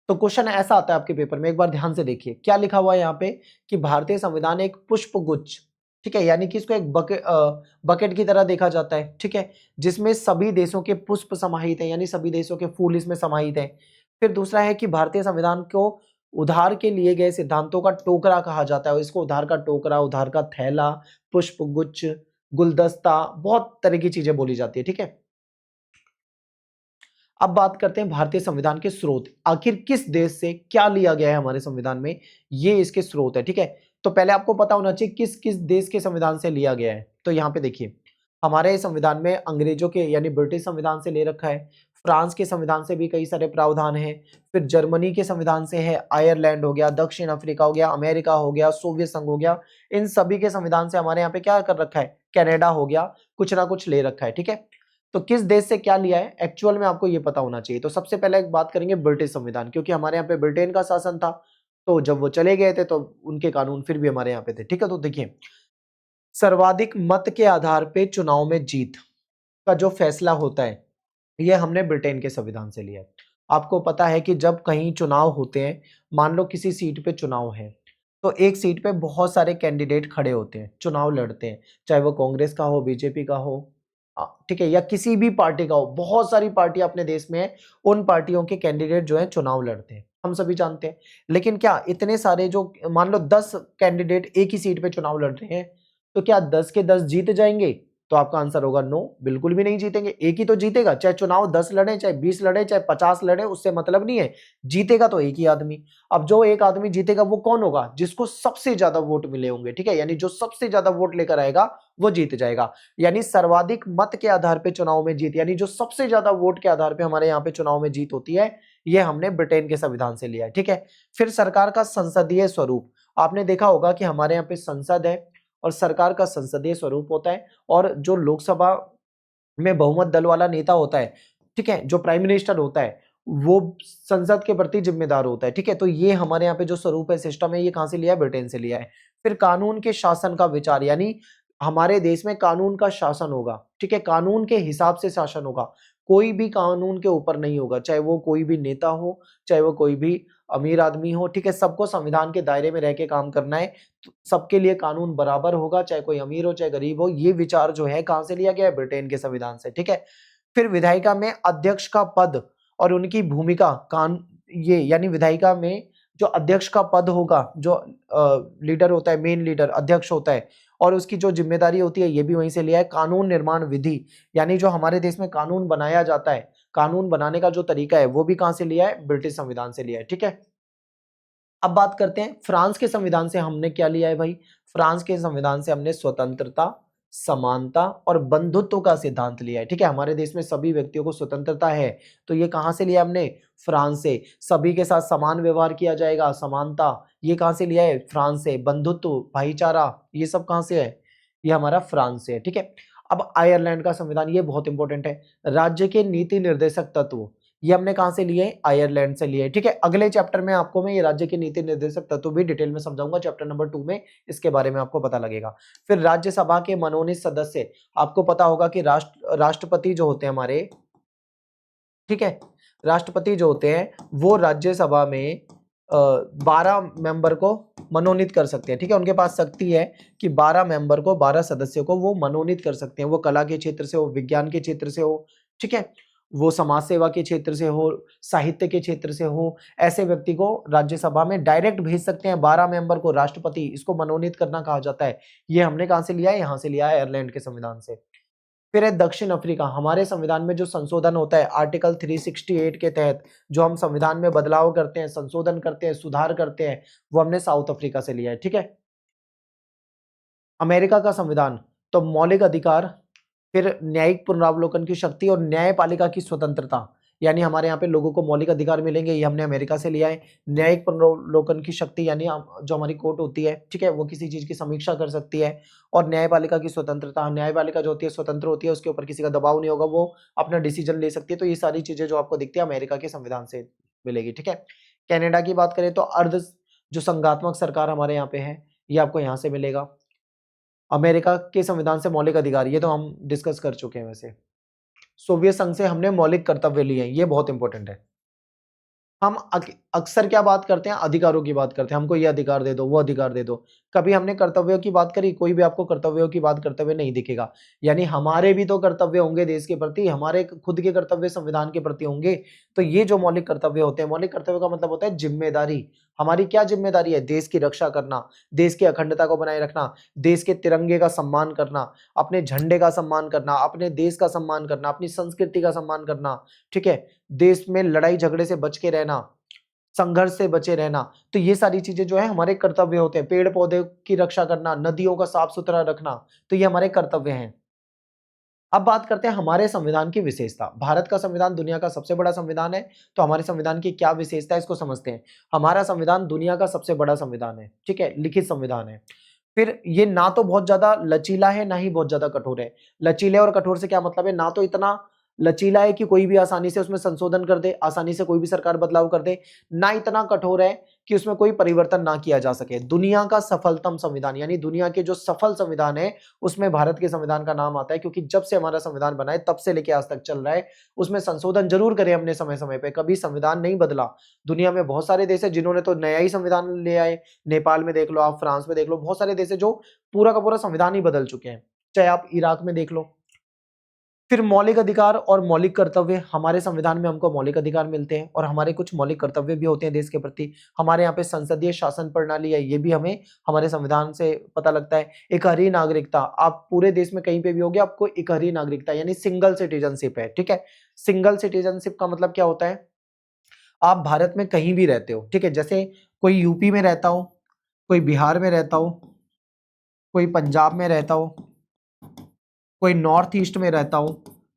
तो क्वेश्चन ऐसा आता है आपके पेपर में, एक बार ध्यान से देखिए क्या लिखा हुआ है यहाँ पे कि भारतीय संविधान एक पुष्प गुच्छ, ठीक है, यानी कि इसको एक बकेट की तरह देखा जाता है। ठीक है, जिसमें सभी देशों के पुष्प समाहित हैं, यानी सभी देशों के फूल इसमें समाहित हैं। फिर दूसरा है कि भारतीय संविधान को उधार के लिए गए सिद्धांतों का टोकरा कहा जाता है। इसको उधार का टोकरा, उधार का थैला, पुष्प गुच्छ, गुलदस्ता, बहुत तरह की चीजें बोली जाती है। ठीक है, अब बात करते हैं भारतीय संविधान के स्रोत। आखिर किस देश से क्या लिया गया है हमारे संविधान में, ये इसके स्रोत है। ठीक है, तो पहले आपको पता होना चाहिए किस किस देश के संविधान से लिया गया है। तो यहाँ पे देखिए, हमारे संविधान में अंग्रेजों के यानी ब्रिटिश संविधान से ले रखा है, फ्रांस के संविधान से भी कई सारे प्रावधान हैं, फिर जर्मनी के संविधान से है, आयरलैंड हो गया, दक्षिण अफ्रीका हो गया, अमेरिका हो गया, सोवियत संघ हो गया, इन सभी के संविधान से हमारे यहाँ पे क्या कर रखा है, कनाडा हो गया, कुछ ना कुछ ले रखा है। ठीक है, तो किस देश से क्या लिया है एक्चुअल में आपको ये पता होना चाहिए। तो सबसे पहले एक बात करेंगे ब्रिटिश संविधान, क्योंकि हमारे यहाँ पे ब्रिटेन का शासन था, तो जब वो चले गए थे तो उनके कानून फिर भी हमारे यहाँ पे थे। ठीक है, तो देखिए सर्वाधिक मत के आधार पे चुनाव में जीत का जो फैसला होता है, ये हमने ब्रिटेन के संविधान से लिया है। आपको पता है कि जब कहीं चुनाव होते हैं, मान लो किसी सीट पे चुनाव है, तो एक सीट पे बहुत सारे कैंडिडेट खड़े होते हैं, चुनाव लड़ते हैं, चाहे वो कांग्रेस का हो, बीजेपी का हो, ठीक है, या किसी भी पार्टी का हो। बहुत सारी पार्टियां अपने देश में है, उन पार्टियों के कैंडिडेट जो है चुनाव लड़ते हैं, हम सभी जानते हैं। लेकिन क्या इतने सारे जो, मान लो 10 कैंडिडेट एक ही सीट पे चुनाव लड़ रहे हैं, तो क्या 10 के 10 जीत जाएंगे? तो आपका आंसर होगा नो, बिल्कुल भी नहीं जीतेंगे। एक ही तो जीतेगा, चाहे चुनाव 10 लड़े, चाहे 20 लड़े, चाहे 50 लड़े, उससे मतलब नहीं है। जीतेगा तो एक ही आदमी। अब जो एक आदमी जीतेगा वो कौन होगा? जिसको सबसे ज्यादा वोट मिले होंगे, ठीक है, यानी जो सबसे ज्यादा वोट लेकर आएगा वो जीत जाएगा। यानी सर्वाधिक मत के आधार पे चुनाव में जीत, यानी जो सबसे ज्यादा वोट के आधार पे हमारे यहाँ पे चुनाव में जीत होती है, ये हमने ब्रिटेन के संविधान से लिया है, ठीक है। फिर सरकार का संसदीय स्वरूप, आपने देखा होगा कि हमारे यहाँ पे संसद है और सरकार का संसदीय स्वरूप होता है, और जो लोकसभा में बहुमत दल वाला नेता होता है, ठीक है, जो प्राइम मिनिस्टर होता है, वो संसद के प्रति जिम्मेदार होता है, ठीक है। तो ये हमारे यहाँ पे जो स्वरूप है, सिस्टम है, ये कहां से लिया है? ब्रिटेन से लिया है। फिर कानून के शासन का विचार, यानी हमारे देश में कानून का शासन होगा, ठीक है, कानून के हिसाब से शासन होगा, कोई भी कानून के ऊपर नहीं होगा, चाहे वो कोई भी नेता हो, चाहे वो कोई भी अमीर आदमी हो, ठीक है, सबको संविधान के दायरे में रह के काम करना है। तो सबके लिए कानून बराबर होगा, चाहे कोई अमीर हो चाहे गरीब हो। ये विचार जो है कहां से लिया गया है? ब्रिटेन के संविधान से, ठीक है। फिर विधायिका में अध्यक्ष का पद और उनकी भूमिका, कान ये यानी विधायिका में जो अध्यक्ष का पद होगा, जो लीडर होता है, मेन लीडर अध्यक्ष होता है, और उसकी जो जिम्मेदारी होती है, ये भी वहीं से लिया है। कानून निर्माण विधि, यानी जो हमारे देश में कानून बनाया जाता है, कानून बनाने का जो तरीका है, वो भी कहां से लिया है? ब्रिटिश संविधान से लिया है, ठीक है। अब बात करते हैं फ्रांस के संविधान से हमने क्या लिया है भाई? फ्रांस के संविधान से हमने स्वतंत्रता, समानता और बंधुत्व का सिद्धांत लिया है, ठीक है। हमारे देश में सभी व्यक्तियों को स्वतंत्रता है, तो ये कहां से लिया हमने? फ्रांस से। सभी के साथ समान व्यवहार किया जाएगा, समानता, ये कहां से लिया है? फ्रांस से। बंधुत्व, भाईचारा, ये सब कहां से है? ये हमारा फ्रांस से है, ठीक है। अब आयरलैंड का संविधान, ये बहुत इंपॉर्टेंट है। राज्य के नीति निर्देशक तत्व, ये हमने कहां से लिए? आयरलैंड से लिए, ठीक है। अगले चैप्टर में आपको मैं ये राज्य के नीति निर्देशक तत्व भी डिटेल में समझाऊंगा, चैप्टर नंबर 2 में इसके बारे में आपको पता लगेगा। फिर राज्यसभा के मनोनीत सदस्य, आपको पता होगा कि राष्ट्रपति जो होते हैं हमारे, ठीक है, राष्ट्रपति जो होते हैं वो राज्यसभा में 12 मेंबर को मनोनीत कर सकते हैं, ठीक है। उनके पास शक्ति है कि 12 मेंबर को, 12 सदस्यों को वो मनोनीत कर सकते हैं। वो कला के क्षेत्र से हो, विज्ञान के क्षेत्र से हो, ठीक है, वो समाज सेवा के क्षेत्र से हो, साहित्य के क्षेत्र से हो, ऐसे व्यक्ति को राज्यसभा में डायरेक्ट भेज सकते हैं। 12 मेंबर को राष्ट्रपति, इसको मनोनीत करना कहा जाता है। ये हमने कहां से लिया है? यहां से लिया है, आयरलैंड के संविधान से। फिर है दक्षिण अफ्रीका। हमारे संविधान में जो संशोधन होता है आर्टिकल 368 के तहत, जो हम संविधान में बदलाव करते हैं, संशोधन करते हैं, सुधार करते हैं, वो हमने साउथ अफ्रीका से लिया है, ठीक है। अमेरिका का संविधान, तो मौलिक अधिकार, फिर न्यायिक पुनरावलोकन की शक्ति और न्यायपालिका की स्वतंत्रता, यानी हमारे यहाँ पे लोगों को मौलिक अधिकार मिलेंगे, ये हमने अमेरिका से लिया है। न्यायिक पुनरावलोकन की शक्ति, यानी जो हमारी कोर्ट होती है, ठीक है, वो किसी चीज की समीक्षा कर सकती है। और न्यायपालिका की स्वतंत्रता, न्यायपालिका जो होती है स्वतंत्र होती है, उसके ऊपर किसी का दबाव नहीं होगा, वो अपना डिसीजन ले सकती है। तो ये सारी चीजें जो आपको दिखती है अमेरिका के संविधान से मिलेगी, ठीक है। कनाडा की बात करें तो अर्ध जो संघात्मक सरकार हमारे यहाँ पे है, ये आपको यहाँ से मिलेगा। अमेरिका के संविधान से मौलिक अधिकार, ये तो हम डिस्कस कर चुके हैं वैसे। सोवियत संघ से हमने मौलिक कर्तव्य लिए हैं, ये बहुत इंपॉर्टेंट है। हम अक्सर क्या बात करते हैं? अधिकारों की बात करते हैं, हमको ये अधिकार दे दो, वो अधिकार दे दो। कभी हमने कर्तव्यों की बात करी? कोई भी आपको कर्तव्यों की बात करते हुए नहीं दिखेगा। यानी हमारे भी तो कर्तव्य होंगे देश के प्रति, हमारे खुद के कर्तव्य संविधान के प्रति होंगे। तो ये जो मौलिक कर्तव्य होते हैं, मौलिक कर्तव्य का मतलब होता है जिम्मेदारी। हमारी क्या जिम्मेदारी है? देश की रक्षा करना, देश की अखंडता को बनाए रखना, देश के तिरंगे का सम्मान करना, अपने झंडे का सम्मान करना, अपने देश का सम्मान करना, अपनी संस्कृति का सम्मान करना, ठीक है, देश में लड़ाई झगड़े से बच के रहना, संघर्ष से बचे रहना। तो ये सारी चीजें जो है हमारे कर्तव्य होते हैं। पेड़ पौधे की रक्षा करना, नदियों का साफ सुथरा रखना, तो ये हमारे कर्तव्य हैं। अब बात करते हैं हमारे संविधान की विशेषता। भारत का संविधान दुनिया का सबसे बड़ा संविधान है, तो हमारे संविधान की क्या विशेषता है इसको समझते हैं। हमारा संविधान दुनिया का सबसे बड़ा संविधान है, ठीक है, लिखित संविधान है। फिर ये ना तो बहुत ज्यादा लचीला है, ना ही बहुत ज्यादा कठोर है। लचीले और कठोर से क्या मतलब है? ना तो इतना लचीला है कि कोई भी आसानी से उसमें संशोधन कर दे, आसानी से कोई भी सरकार बदलाव कर दे, ना इतना कठोर है कि उसमें कोई परिवर्तन ना किया जा सके। दुनिया का सफलतम संविधान यानी दुनिया के जो सफल संविधान है उसमें भारत के संविधान का नाम आता है, क्योंकि जब से हमारा संविधान बना है तब से लेके आज तक चल रहा है। उसमें संशोधन जरूर करे हमने समय समय पे, कभी संविधान नहीं बदला। दुनिया में बहुत सारे देश है जिन्होंने तो नया ही संविधान ले आए। नेपाल में देख लो आप, फ्रांस में देख लो, बहुत सारे देश है जो पूरा का पूरा संविधान ही बदल चुके हैं। चाहे आप इराक में देख लो। फिर मौलिक अधिकार और मौलिक कर्तव्य, हमारे संविधान में हमको मौलिक अधिकार मिलते हैं और हमारे कुछ मौलिक कर्तव्य भी होते हैं देश के प्रति। हमारे यहाँ पे संसदीय शासन प्रणाली है, ये भी हमें हमारे संविधान से पता लगता है। एकहरी नागरिकता, आप पूरे देश में कहीं पे भी होगे आपको एकहरी नागरिकता यानी सिंगल सिटीजनशिप है, ठीक है। सिंगल सिटीजनशिप का मतलब क्या होता है, आप भारत में कहीं भी रहते हो, ठीक है। जैसे कोई यूपी में रहता हो, कोई बिहार में रहता हो, कोई पंजाब में रहता हो, कोई नॉर्थ ईस्ट में रहता हो,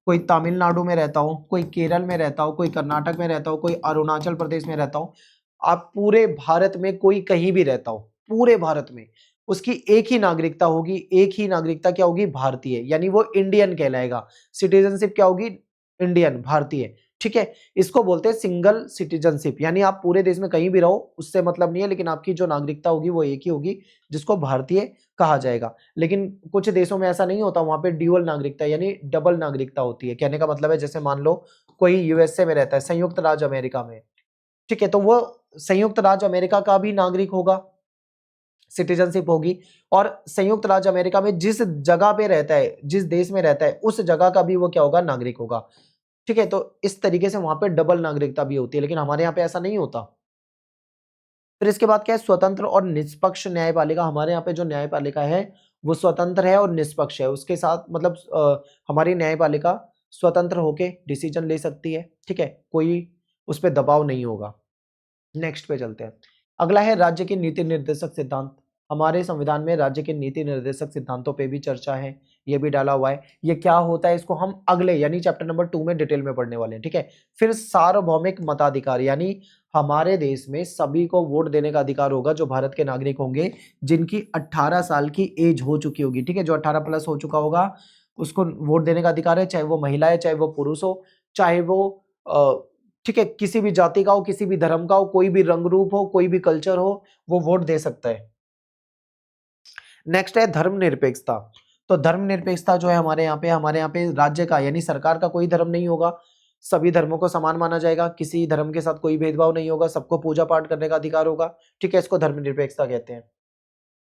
कोई तमिलनाडु में रहता हो, कोई केरल में रहता हो, कोई कर्नाटक में रहता हो, कोई अरुणाचल प्रदेश में रहता हो। आप पूरे भारत में कोई कहीं भी रहता हो, पूरे भारत में उसकी एक ही नागरिकता होगी। एक ही नागरिकता क्या होगी, भारतीय, यानी वो इंडियन कहलाएगा। सिटीजनशिप क्या होगी, इंडियन, भारतीय, ठीक है। इसको बोलते हैं सिंगल सिटीजनशिप, यानी आप पूरे देश में कहीं भी रहो उससे मतलब नहीं है, लेकिन आपकी जो नागरिकता होगी वो एक ही होगी, जिसको भारतीय कहा जाएगा। लेकिन कुछ देशों में ऐसा नहीं होता, वहां पे ड्यूअल नागरिकता यानी डबल नागरिकता होती है। कहने का मतलब है जैसे मान लो कोई यूएसए में रहता है, संयुक्त राज्य अमेरिका में, ठीक है, तो वो संयुक्त राज्य अमेरिका का भी नागरिक होगा, सिटीजनशिप होगी। और संयुक्त राज्य अमेरिका में जिस जगह पे रहता है, जिस देश में रहता है, उस जगह का भी वो क्या होगा, नागरिक होगा, ठीक है। तो इस तरीके से वहां पे डबल नागरिकता भी होती है, लेकिन हमारे यहाँ पे ऐसा नहीं होता। फिर इसके बाद क्या है, स्वतंत्र और निष्पक्ष न्यायपालिका। हमारे यहाँ पे जो न्यायपालिका है वो स्वतंत्र है और निष्पक्ष है। उसके साथ मतलब हमारी न्यायपालिका स्वतंत्र होके डिसीजन ले सकती है, ठीक है, कोई उस पर दबाव नहीं होगा। नेक्स्ट पे चलते हैं। अगला है राज्य के नीति निर्देशक सिद्धांत। हमारे संविधान में राज्य के नीति निर्देशक सिद्धांतों पे भी चर्चा है, ये भी डाला हुआ है। ये क्या होता है इसको हम अगले यानी चैप्टर नंबर 2 में डिटेल में पढ़ने वाले हैं, ठीक है। फिर सार्वभौमिक मताधिकार, यानी हमारे देश में सभी को वोट देने का अधिकार होगा जो भारत के नागरिक होंगे, जिनकी 18 साल की एज हो चुकी होगी, ठीक है। जो 18 प्लस हो चुका होगा उसको वोट देने का अधिकार है, चाहे वो महिला है, चाहे वो पुरुष हो, चाहे वो ठीक है किसी भी जाति का हो, किसी भी धर्म का हो, कोई भी रंग रूप हो, कोई भी कल्चर हो, वो वोट दे सकता है। नेक्स्ट है धर्मनिरपेक्षता। तो धर्मनिरपेक्षता जो है हमारे यहाँ पे राज्य का यानी सरकार का कोई धर्म नहीं होगा, सभी धर्मों को समान माना जाएगा, किसी धर्म के साथ कोई भेदभाव नहीं होगा, सबको पूजा पाठ करने का अधिकार होगा, ठीक है। इसको धर्मनिरपेक्षता कहते हैं।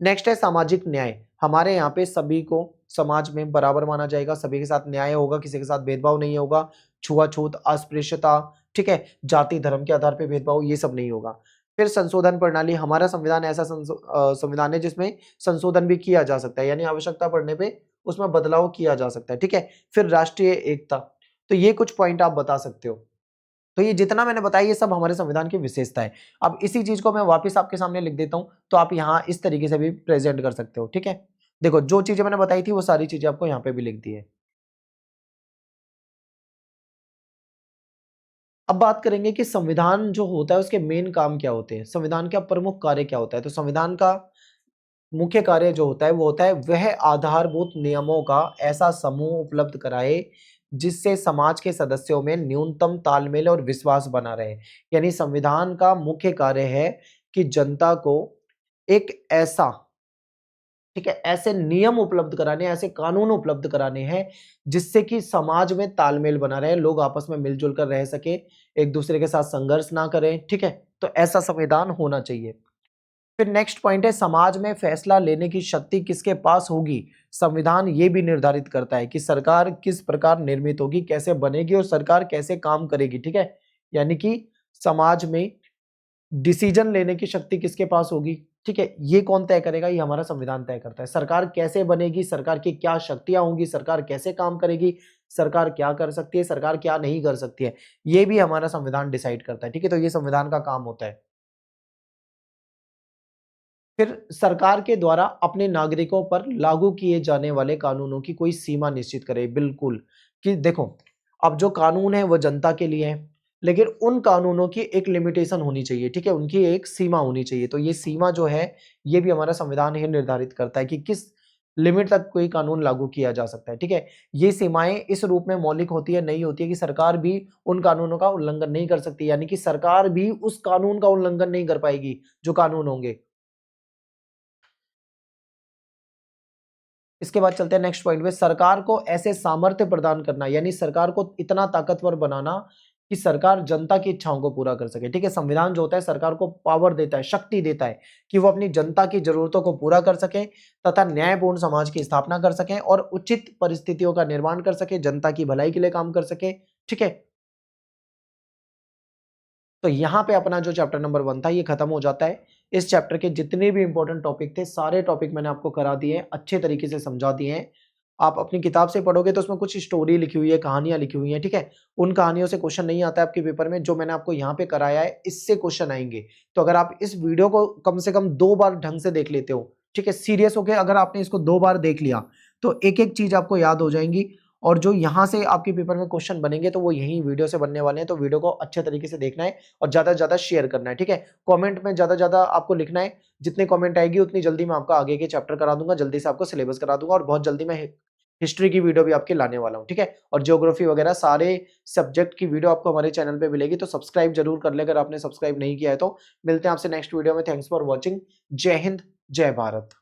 नेक्स्ट है सामाजिक न्याय। हमारे यहाँ पे सभी को समाज में बराबर माना जाएगा, सभी के साथ न्याय होगा, किसी के साथ भेदभाव नहीं होगा, छुआछूत, अस्पृश्यता, ठीक है, जाति धर्म के आधार पे भेदभाव, ये सब नहीं होगा। फिर संशोधन प्रणाली। हमारा संविधान ऐसा संविधान है जिसमें संशोधन भी किया जा सकता है, यानी आवश्यकता पड़ने पे उसमें बदलाव किया जा सकता है, ठीक है। फिर राष्ट्रीय एकता। तो ये कुछ पॉइंट आप बता सकते हो। तो ये जितना मैंने बताया ये सब हमारे संविधान की विशेषता है। अब इसी चीज को मैं वापस आपके सामने लिख देता हूं, तो आप यहाँ इस तरीके से भी प्रेजेंट कर सकते हो, ठीक है। देखो जो चीजें मैंने बताई थी वो सारी चीजें आपको यहाँ पे भी लिख दी है। अब बात करेंगे कि संविधान जो होता है उसके मेन काम क्या होते हैं, संविधान का प्रमुख कार्य क्या होता है। तो संविधान का मुख्य कार्य जो होता है वो होता है वह आधारभूत नियमों का ऐसा समूह उपलब्ध कराए जिससे समाज के सदस्यों में न्यूनतम तालमेल और विश्वास बना रहे। यानी संविधान का मुख्य कार्य है कि जनता को एक ऐसा, ठीक है, ऐसे नियम उपलब्ध कराने, ऐसे कानून उपलब्ध कराने हैं जिससे कि समाज में तालमेल बना रहे, लोग आपस में मिलजुल कर रह सके, एक दूसरे के साथ संघर्ष ना करें, ठीक है। तो ऐसा संविधान होना चाहिए। फिर नेक्स्ट पॉइंट है समाज में फैसला लेने की शक्ति किसके पास होगी। संविधान ये भी निर्धारित करता है कि सरकार किस प्रकार निर्मित होगी, कैसे बनेगी और सरकार कैसे काम करेगी, ठीक है। यानी कि समाज में डिसीजन लेने की शक्ति किसके पास होगी, ठीक है, ये कौन तय करेगा, ये हमारा संविधान तय करता है। सरकार कैसे बनेगी, सरकार की क्या शक्तियां होंगी, सरकार कैसे काम करेगी, सरकार क्या कर सकती है, सरकार क्या नहीं कर सकती है, ये भी हमारा संविधान डिसाइड करता है, ठीक है। तो ये संविधान का काम होता है। फिर सरकार के द्वारा अपने नागरिकों पर लागू किए जाने वाले कानूनों की कोई सीमा निश्चित करे, बिल्कुल, कि देखो अब जो कानून है वो जनता के लिए है, लेकिन उन कानूनों की एक लिमिटेशन होनी चाहिए, ठीक है, उनकी एक सीमा होनी चाहिए। तो ये सीमा जो है ये भी हमारा संविधान ही निर्धारित करता है कि किस लिमिट तक कोई कानून लागू किया जा सकता है, ठीक है। ये सीमाएं इस रूप में मौलिक होती है, नहीं होती है कि सरकार भी उन कानूनों का उल्लंघन नहीं कर सकती, यानी कि सरकार भी उस कानून का उल्लंघन नहीं कर पाएगी जो कानून होंगे। इसके बाद चलते हैं नेक्स्ट पॉइंट पे, सरकार को ऐसे सामर्थ्य प्रदान करना, यानी सरकार को इतना ताकतवर बनाना कि सरकार जनता की इच्छाओं को पूरा कर सके, ठीक है। संविधान जो होता है सरकार को पावर देता है, शक्ति देता है कि वो अपनी जनता की जरूरतों को पूरा कर सके तथा न्यायपूर्ण समाज की स्थापना कर सके और उचित परिस्थितियों का निर्माण कर सके, जनता की भलाई के लिए काम कर सके, ठीक है। तो यहाँ पे अपना जो चैप्टर नंबर 1 था ये खत्म हो जाता है। इस चैप्टर के जितने भी इंपॉर्टेंट टॉपिक थे सारे टॉपिक मैंने आपको करा दिए हैं, अच्छे तरीके से समझा दिए हैं। आप अपनी किताब से पढ़ोगे तो उसमें कुछ स्टोरी लिखी हुई है, कहानियां लिखी हुई हैं, ठीक है। उन कहानियों से क्वेश्चन नहीं आता है आपके पेपर में, जो मैंने आपको यहाँ पे कराया है इससे क्वेश्चन आएंगे। तो अगर आप इस वीडियो को कम से कम 2 बार ढंग से देख लेते हो, ठीक है, सीरियस होके अगर आपने इसको 2 बार देख लिया तो एक एक चीज आपको याद हो जाएंगी। और जो यहाँ से आपके पेपर में क्वेश्चन बनेंगे तो वो यही वीडियो से बनने वाले हैं। तो वीडियो को अच्छे तरीके से देखना है और ज्यादा से ज्यादा शेयर करना है, ठीक है। कमेंट में ज्यादा से ज्यादा आपको लिखना है, जितने कमेंट आएगी उतनी जल्दी मैं आपका आगे के चैप्टर करा दूंगा, जल्दी से आपको सिलेबस करा दूंगा और बहुत जल्दी मैं हिस्ट्री की वीडियो भी आपके लाने वाला हूँ, ठीक है। और ज्योग्राफी वगैरह सारे सब्जेक्ट की वीडियो आपको हमारे चैनल पे मिलेगी, तो सब्सक्राइब जरूर कर ले अगर आपने सब्सक्राइब नहीं किया है तो। मिलते हैं आपसे नेक्स्ट वीडियो में। Thanks for watching. जय हिंद, जय भारत।